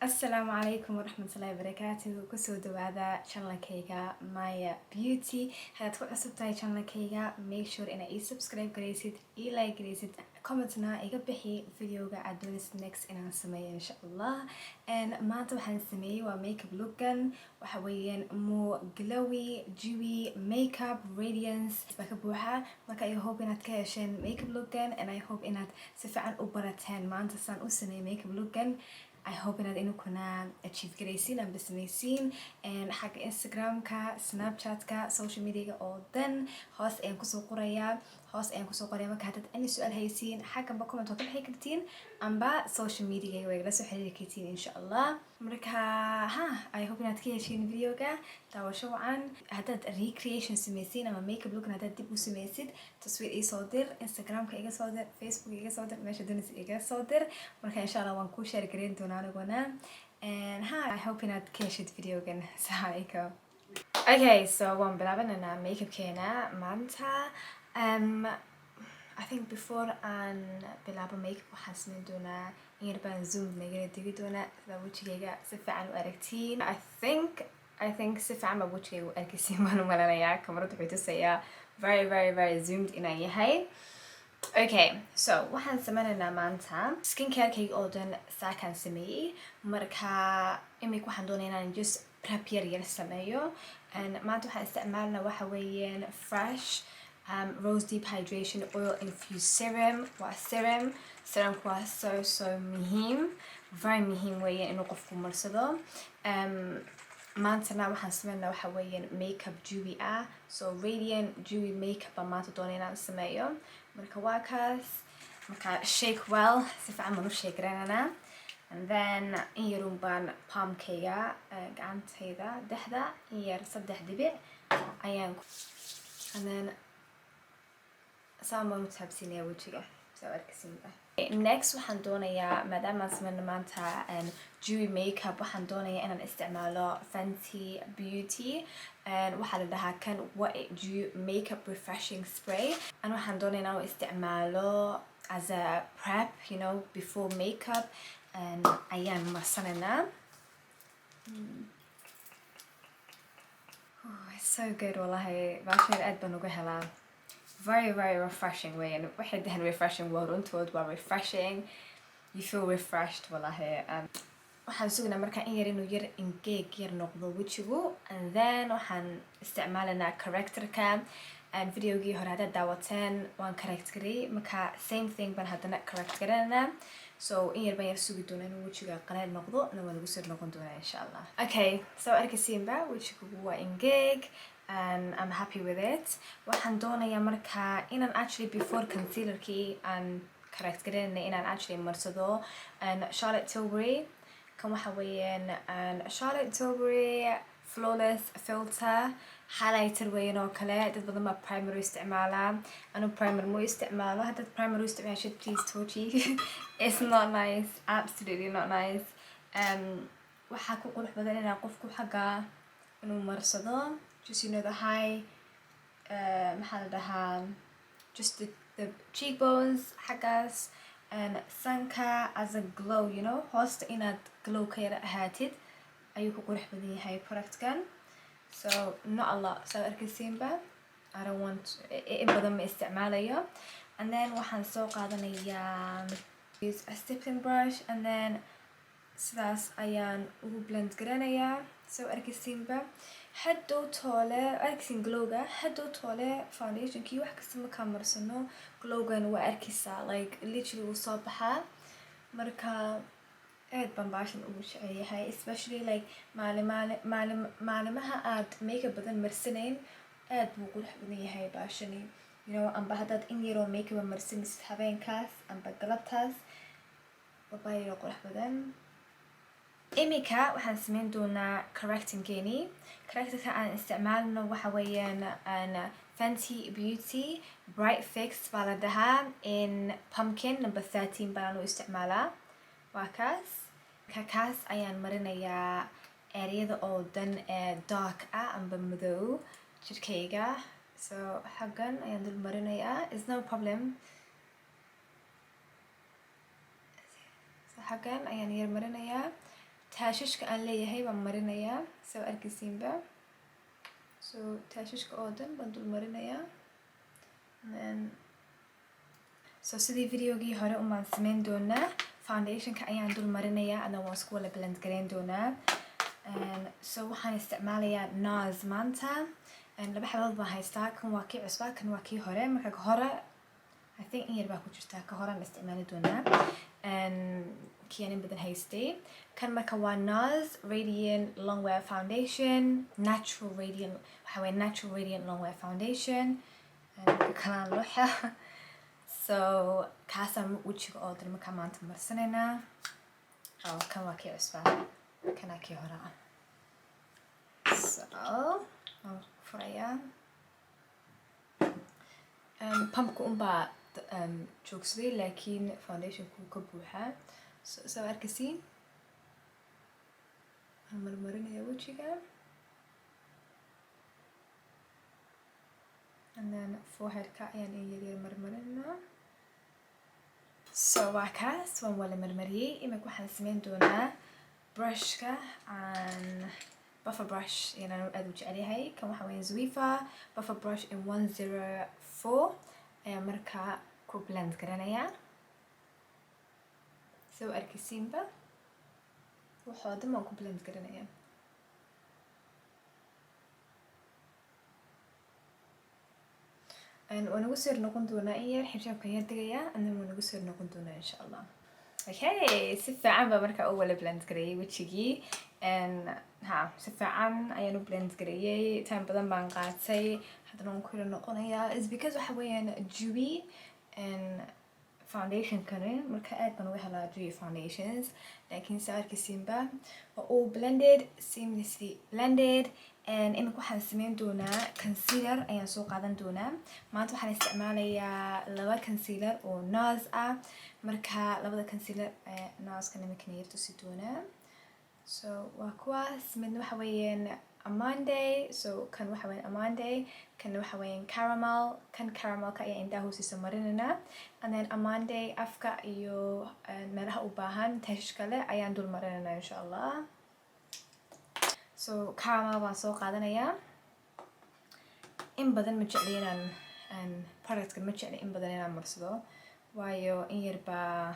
Assalamu alaikum warahmatullahi wabarakatuh. Kusoo dhawaada channelkayga Maya Beauty. Haddaad ku cusub tahay channelkayga, make sure inaad subscribe garaysid, like garaysid, commentna iga bixi videoga aad doonaysid next inaan sameeyo insha Allah. Maanta waxaan sameeyay waa makeup lookan. Waxa weeyaan more glowy, dewy makeup radiance baa ka buuxa. Marka I hope inaad ka hesheen makeup lookan and I hope inaad si fiican u barateen maanta saan u sameeyay makeup lookan. I hope inaad inukuna achieve garaysiin ama samaysiin xagga Instagram-ka, Snapchat-ka, social media oo dhan hoos ayaan kusoo qorayaa marka haddaad any su'aal haysiin xagganba comment waa ka bixi kartiin amba social media way la soo xiriiri kartiin insha Allah. Marka I hope inaad ka heshiin videoga daawasho wacan. Haddaad recreation samaysiin ama makeup look haddaad dib u samaysid taswiir ii soo dir, Instagram-ka iga soo dir, Facebook iga soo dir, meesha doonaysa iga soo dir. Marka insha Allah waan kuu share gareyn doonaa aniguna. I hope inaad ka heshid videogan. Assalamu alaikum. Okay, so waan bilaabananaa makeup-keena maanta. I think before aan bilaabo makeup waxaan sameyn doonaa in yar baan zoom nagala digi doonaa sida wejigayga si fiican u aragtiin. I think si fiican baa wejigayga u arkaysiin baan u malanayaa. Kamarada waxay tusayaa very zoomed inaan yahay. Okay, so waxaan sameynaynaa maanta skincare-kayga oo dhan saakaan sameeyey. Marka imika waxaan doonayaa inaan just prep yar sameeyo. Maanta waxaan isticmaalnaa waxa weeyaan fresh rose deep hydration oil-infused serum. Waa serum. Serumku waa so muhiim. Very muhiim weeyaan inuu qofku marsado. Maantana waxaan sameynaa waxa weeyaan makeup dewy ah. So radiant dewy makeup baan maanta doonaya inaan sameeyo. Marka waa kaas. Marka shake well. Si fiican baan u shake garananaa. And then in yarun baan palmkayga gacantayda dhexda in yar 3 dhibic ayaan and then saan baan u taabsiinayaa wejiga soo arkaysiinba. Next waxaan doonayaa maadaama aan sameyno maanta dewy makeup waxaan doonayaa inaan isticmaalo Fenty Beauty waxaa la dhahaa kan dewy makeup refreshing spray. Waxaan doonayaa inaan isticmaalo as a prep, you know, before makeup ayaan marsanaynaa. It's so good wallahi. Baashan aad baan uga helaa. Very refreshing way and waxay dhahan refreshing waa runtood waa refreshing. You feel refreshed wallahi. Waxaan sugnaa marka in yar inuu yar engage yar noqdo wejigu and then waxaan isticmaalanaa corrector-ka videogii hore haddaad daawateen waan correct garay marka same thing baan haddana correct garananaa. So in yar baan yar sugi doonaa inuu wejiga qaleel noqdo na waan ugu soo noqon doonaa insha Allah. Okay, so arkaysiinba wejigu waa engage and I'm happy with it. Waxaan doonayaa marka inaan actually before concealer-kii aan correct garanay inaan actually marsado Charlotte Tilbury. Kan waxa weeyaan Charlotte Tilbury flawless filter highlighter weeyaan oo kale dad badan baa primer u isticmaalaa. Anu primer mu isticmaalo. Haddaad primer u isticmaashid please touchy. It's not nice, absolutely not nice. Waxaa ku qurux badan inaa qofku xagga inuu marsado just you know the high maxaa la dhahaa just the cheekbones xaggaas and sanka as a glow, you know, hoosta inaad glow ka yara ahaatid ayuu ku qurux badan yahay product-kan. So not a lot. So arkaysiinba I don't want in badan ma isticmaalayo. And then waxaan soo qaadanayaa use a stippling brush and then sidaas ayaan ugu blend garanayaa. So arkaysiinba hadhow toole arkaysiin glowga hadhow toole foundationkii wax kasta markaan marsano glowgan waa arkaysaa like literally wuu soo baxaa. Marka aad baan baashan ugu jecel yahay especially like maalimaha aad makeup badan marsanayn aad buu qurux badan yahay baashani, you know, amba haddaad in yaroo makeup marsanaysid habeenkaas amba galabtaas babayro qurux badan. Imika waxaan sameyn doonaa correcting-keeni. Corrector-ka aan isticmaalno waxa weeyaan Fenty Beauty Bright Fix baa la dhahaa in Pumpkin number 13 baan u isticmaalaa. Waa kaas. Kaas ayaan marinayaa areada oo dhan ee dark ah amba madow jirkayga. So xaggan ayaan dul marinayaa. It's no problem. So xaggan ayaan yar marinayaa. taashashka aan leeyahay baan marinayaa soo arkaysiinba. So taashashka oo dhan baan dul marinayaa. So sidii videogii hore umaan samayn doonaa, foundationka ayaan dul marinayaa ana waan isku wala blend gareyn doonaa. So waxaan isticmaalayaa NARS maanta. Laba xabadood baan haystaa, kan waa kii cusbaa, kan waa kii hore. Marka ka hore I think in yar baa ku jirtaa, ka horaan isticmaali doonaa. Kii aan in badan haystay. Kan marka waa NARS Radiant Longwear Foundation, Natural Radiant, waxa weeye Natural Radiant Longwear Foundation. Kanaan looxa. So kaasaan wajiga oo dhan markaa maanta marsanaynaa. Kan waa kii cusbaa, kana kii hore ah. So waan furayaa. Pumpka unbaa joogsaday laakiin foundationku ka buuxaa. So arkaysiin waan marmarinayaa wajiga. And then foreheadka ayaan in yar marmarinaa. So waa kaas waan wala marmariyay. Imika waxaan samayn doonaa brushka aan buffer brush inaan aad u jecel yahay. Kan waxa weeye Zwiffer buffer brush in 104 ayaa markaa ku blend garanayaa. So arkaysiinba waxoo dhan waan ku blend garanayaa. waan ugu soo noqon doonaa in yar xijaabka yar degayaa, and then waan ugu soo noqon doonaa insha Allah. Okay, si fiican baa markaa u wala blend gareeyay wajigii. Si fiican ayaan u blend gareeyay. Time badan baan qaatay. Haddana waan ku yara noqonayaa. It's because waxa weeyaan Dewy foundation kani marka aad baan uga helaa Dewy foundations. Laakiin saa arkaysiinba waa all blended, seamlessly blended. Imika waxaan samayn doonaa concealer ayaan soo qaadan doonaa. Maanta waxaan isticmaalayaa laba concealer oo NARS ah. Marka labada concealer NARS-kan imika yar tusi doonaa. So waa kuwaas. Midna waxa weeyaan AMANDE. So kan waxa weeyaan AMANDE, kan waxa weeyaan caramel. Kan caramelka ayaa indhaha hoostiisa marinaynaa. And then AMANDE afka iyo meelaha u baahan taashashka leh ayaan dul marinaynaa insha Allah. So caramel baan soo qaadanayaa. In badan ma jecli inaan productka ma jecli in badan inaan marsado, waayo in yar baa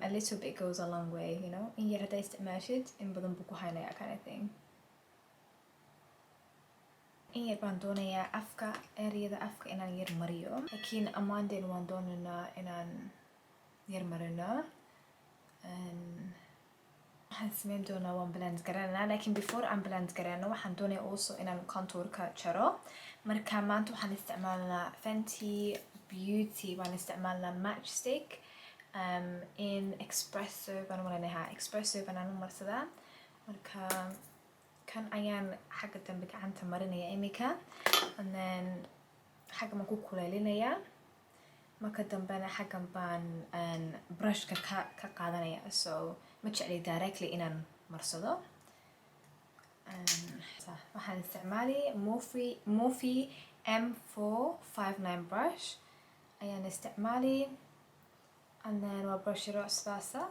a little bit goes a long way, you know. In yar haddaa isticmaashid in badan buu ku haynayaa kind of thing. In yar baan doonayaa afka, areada afka inaan yar mariyo. Laakiin AMANDE waan doonaynaa inaan yar marino. waxaan samayn doonaa waan blend garanaa, laakiin before aan blend garano waxaan doonayaa also inaan contourka jaro. Marka maanta waxaan isticmaalnaa Fenty Beauty, waan isticmaalnaa Matchstick in espresso baan maleynayaa, espresso baan u marsadaa. Marka kan ayaan xagga dambe gacanta marinaya imika, and then xagga maan ku kuleelinayaa. Marka dambena xaggan baan brushka ka qaadanaya. So ma jecli directly inaan marsado. waxaan isticmaalay Morphe M459 brush ayaan isticmaalay, and then waa brush yaro cusbaasa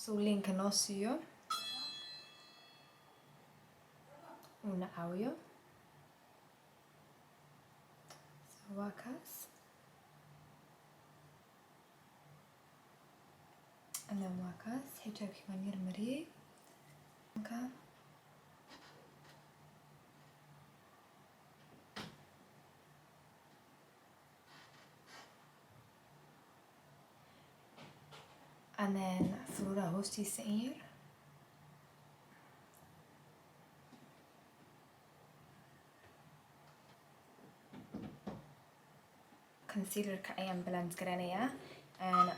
so linka noo siiyo una caawiyo. So waa kaas, and then waa kaas xijaabkii waan yar mariyay. And then furuuraha hoostiisa in yar. Concealerka ayaan blend garanayaa.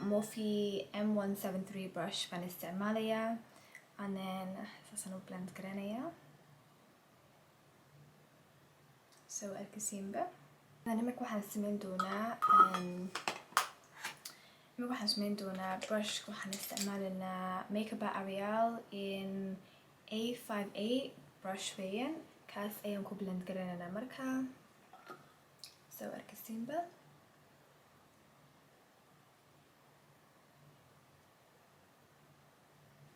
Morphe M173 brush baan isticmaalayaa, and then saasaan u blend garanayaa. So arkaysiinba. Imika waxaan samayn doonaa brush. Waxaan isticmaalaynaa Makeup by Ariel in A58 brush weeyaan. Kaas ayaan ku blend garanaynaa marka. So arkaysiinba.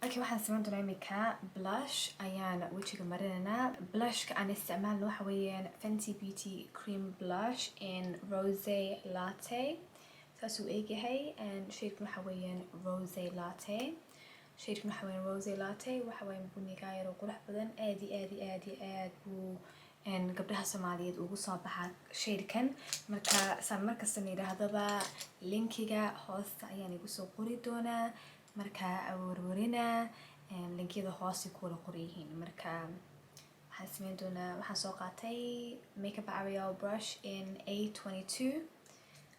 Okay, waxaan sameyn doonaa imika blush ayaan wejiga marinaynaa. Blushka aan isticmaalno waxa weeyaan Fenty Beauty Cream Blush in Rose Latte. Saasuu eegyahay shade-kan waxa weeyaan Rose Latte. Shade-kan waxa weeyaan Rose Latte, waxa weeyaan buniga yar oo qurux badan. aad buu gabdhaha Soomaaliyeed ugu soo baxaa shade-kan. Marka saan markasta yiraahdaba linkiga hoosta ayaan igu soo qori doonaa. marka warwarina linkiyada hoose ku wada qoryihiin. marka waxaan sameyn doonaa, waxaan soo qaatay makeup Airbrush in A22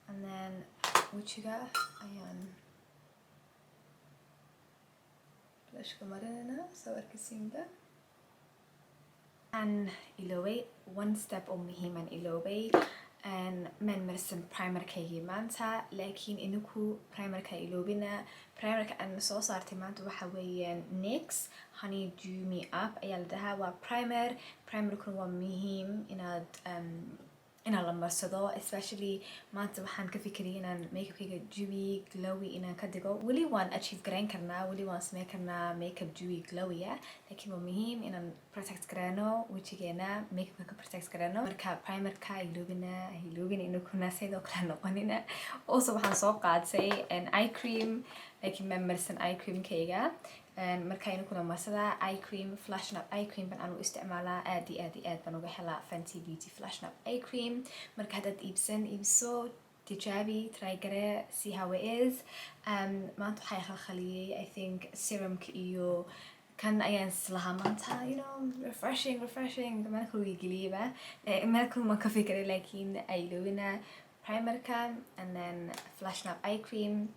and then wejiga ayaan blushka marinayna soo arkaysiinba. aan iloobay one step oo muhiim aan iloobay man marsan primerkaygii maanta, laakiin inaku primerka iloobina. Primerka aan soo saartay maanta waxa weeyaan NYX Honey Dew Me Up ayaa la dhahaa. waa primerkuna waa muhiim inaad la marsado, especially maanta waxaan ka fikiriyay inaan makeupkayga dewy glowy inaan ka dhigo. weli waan achieve garayn karnaa, weli waan sameyn karnaa makeup dewy glowy laakiin waa muhiim inaan protect garayno wejigeena, makeupka ka protect garayno. marka primerka iloobina inakuna sidoo kale noqonina. also waxaan soo qaatay eye cream, laakiin ma marsan eye creamkayga. marka inakuna marsada eye cream, flashing up eye cream baan u isticmaalaa. aad baan uga helaa Fenty Beauty flashing up eye cream. marka haddaad iibso tijaabi, try gare, see how it is. maanta waxay khalkhaliyay I think serumka iyo kan ayaan islahaa maanta, you know, refreshing meel kale geliyaba, meel kale ma ka fikiray, laakiin iloobina primerka and then flashing up eye cream.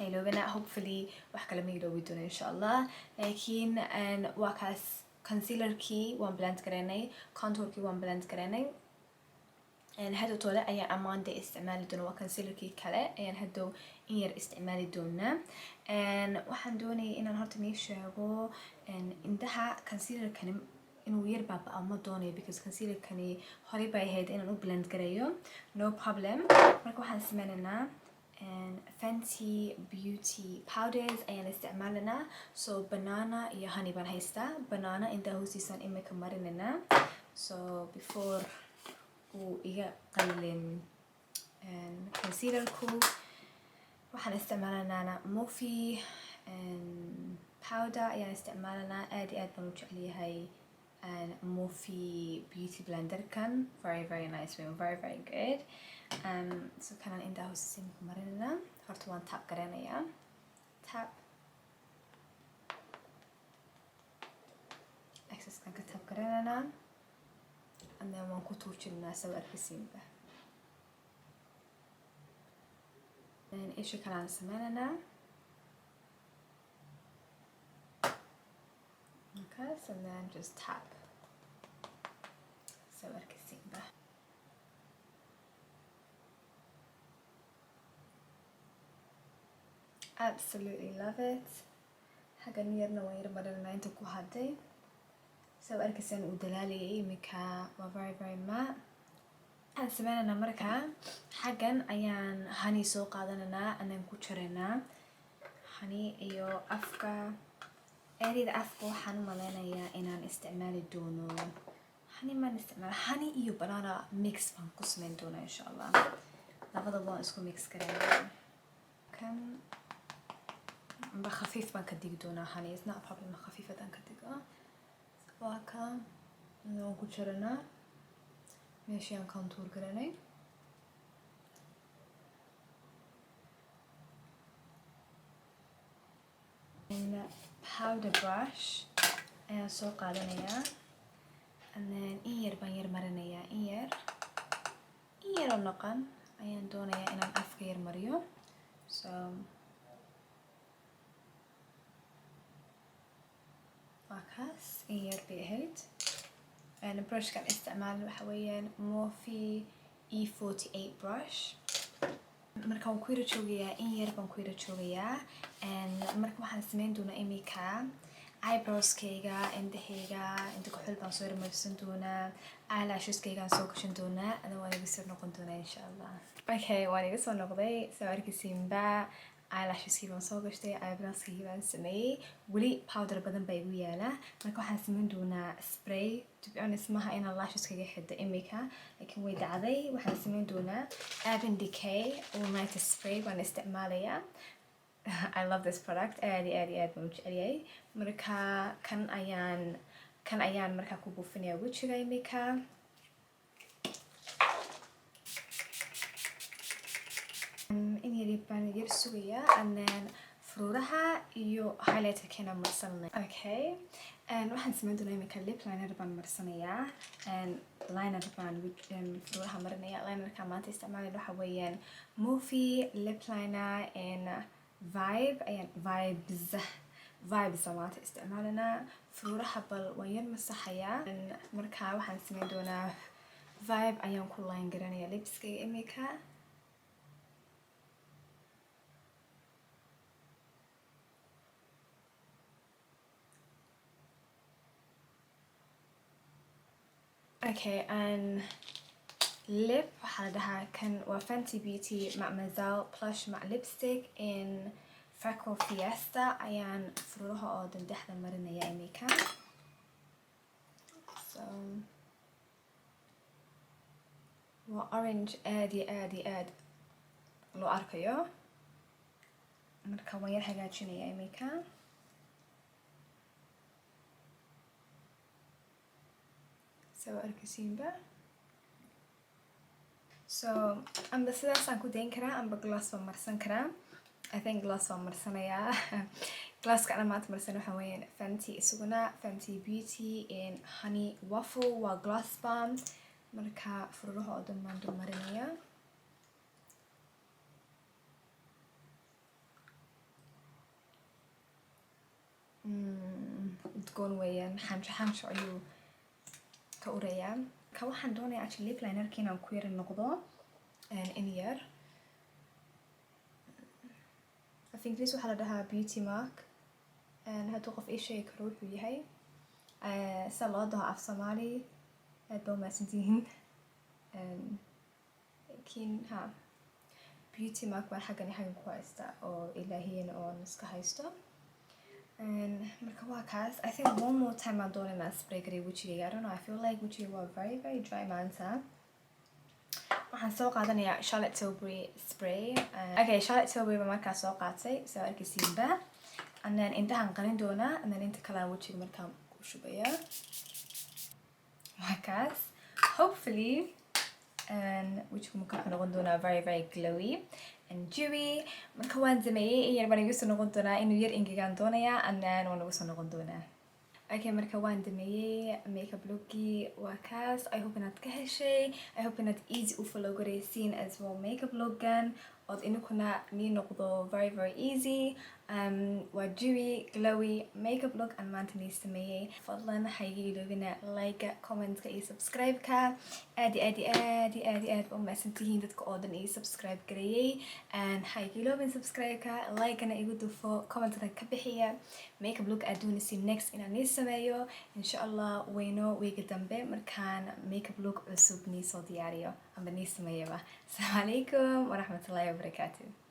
iloobina hopefully wax kale ma iloobi doono insha Allah. laakiin waa kaas concealerkii waan blend garaynay, contourkii waan blend garaynay. hadhow toole ayaan AMANDE isticmaali doona. waa concealerkii kale ayaan hadhow in yar isticmaali doonaa. waxaan doonayay inaan horta nii sheego indhaha concealerkani inuu yar baaba ma doonayo, because concealerkani horey bay ahayd inaan u blend garayo, no problem. marka waxaan sameynaynaa Fenty Beauty powders ayaan isticmaalanaa. so banana iyo honey baan haystaa. banana indhaha hoostiisaan imika marinaynaa, so before uu iga qalin concealerku. waxaan isticmaalanaa Morphe powder ayaan isticmaalanaa. aad baan u jeceliyahay Morphe beauty blenderkan, very nice, very good. so kanaan indhaha hoostiisa imika marinaynaa. horta waan tap garanayaa, tap accesskan ka tap garanaynaa and then waan ku tuujinaa soo arkaysiinba. isha kalaan sameynaynaa. okay, so then just tap soo arkaysiinba. absolutely love it. xaggan yarna waan yar marinaa inta ku hadhay. soo arkaysan uu dalaalayay imika waa very matte. waxaan sameynaynaa marka xaggan ayaan honey soo qaadanaynaa anaan ku jaraynaa honey iyo afka. erida afka waxaan u maleynayaa inaan isticmaali doono honey. maan isticmaala honey iyo banana mix baan ku sameyn doonaa insha Allah. labada waan isku mix garaynaa. kan ba khafiif baan ka dhigi doonaa honey, is not a problem. khafiif hadaan ka dhigo waa kan waan ku jaranaa meeshii aan contour garanay. powder brush ayaan soo qaadanayaa and then in yar baan yar marinayaa. in yar oo noqon ayaan doonayaa inaan afka yar mariyo. so waa kaas in yar bay ahayd. brushkan isticmaalna waxa weeyaan Morphe E48 brush. marka waan ku yara joogayaa, in yar baan ku yara joogayaa. marka waxaan sameyn doonaa imika eyebrowskayga, indhahayga, inta kuxul baan soo marsan doonaa. eyelasheskaygaan soo gashan doonaa, adana waan iga soo noqon doonaa insha Allah. okay, waan iga soo noqday soo arkaysiinba. eyelasheski baan soo gashtay, eyebrows-kii baan sameeyey. Weli powder badan baa igu yaala, marka waxaan sameyn doonaa spray. To be honest maaha inaan lasheskaga xidho imika, laakiin way dhacday. Waxaan sameyn doonaa Urban Decay All Night Spray baan isticmaalayaa. I love this product, aad baan u jecelyahay. Marka kan ayaan markaa ku buufinayaa wejiga imika. In yar baan yar sugayaa, and then fruuraha iyo highlighter-keena marsanaya. Okay, waxaan sameyn doonaa imika lip liner baan marsanayaa, liner baan fruuraha marinaya. Linerka maanta isticmaalaya waxa weeyaan Morphe lip liner and vibes maanta isticmaalanaa. Fruuraha bal waan yar masaxayaa. Marka waxaan sameyn doonaa vibe ayaan ku line garanaya lipskayga imika. Okay, and lip waxaa la dhahaa kan waa Fenty Beauty Mattemoiselle Plush matte lipstick in Freckle Fiesta ayaan fruuraha oo dhan dhexda marinaya imika. So waa orange aad loo arkayo, marka waan yar hagaajinaya imika. So arkaysiinba. So amba sidaasaan ku dayn karaa, amba gloss baan marsan karaa. I think gloss baan marsanayaa. Glosska ana maanta marsan waxaa weeyaan Fenty isaguna Fenty Beauty in Honey Waffle waa gloss balm. Marka fruuraha oo dhan baan dul marinayaa. Udgoon weeyaan, xansho ayuu ka uraya. Ka waxaan doonayaa actually lip liner-ka inaan ku yar noqdo in yar. Af Ingiriis waxaa la dhahaa beauty mark, hadduu qof ii sheegi karo wuxuu yahay. Sida loo dhaho af Somali aad baa umahadsantihiin. Laakiin beauty mark baan xaggan ku haystaa oo ilaahiyana oo iska haysto. Marka waa kaas. I think one more time aan doonay inaan spray gareeyo wejigayga. I don't know, I feel like wejigayga waa very dry maanta. Waxaan soo qaadanayaa Charlotte Tilbury spray. Okay, Charlotte Tilbury baan markaa soo qaatay, soo arkaysiinba. And then intahan qarin doonaa, and then inta kale aan wejiga markaan ku shubayaa. Waa kaas. Hopefully wejigu markaa wuxuu noqon doonaa very glowy and dewy. Marka waan sameeyey in yar baan igu soo noqon doonaa, inuu yar engegaan doonayaa, and then waan ugu soo noqon doonaa. Okay, marka waan dhameeyey makeup lookii waa kaas. I hope inaad ka heshay. I hope inaad easy u follow garaysiin as well makeup lookan, ood inakuna nii noqdo very easy. Waa dewy glowy makeup look aan maanta nii sameeyey. Fadlan ha iga iloobina like, comment-ka iyo subscribe-ka. aad baa umahadsantihiin dadka oo dhan ii subscribe gareeyey. Ha iga iloobin subscribe-ka, like-na igu dufo, comment-na ka bixiya makeup look aad doonaysiin next inaan nii sameeyo. Insha Allah weyno weega dambe markaan makeup look cusub nii soo diyaariyo amba nii sameeyaba. Assalamu alaikum waraxmatullaahi wabarakaatuh.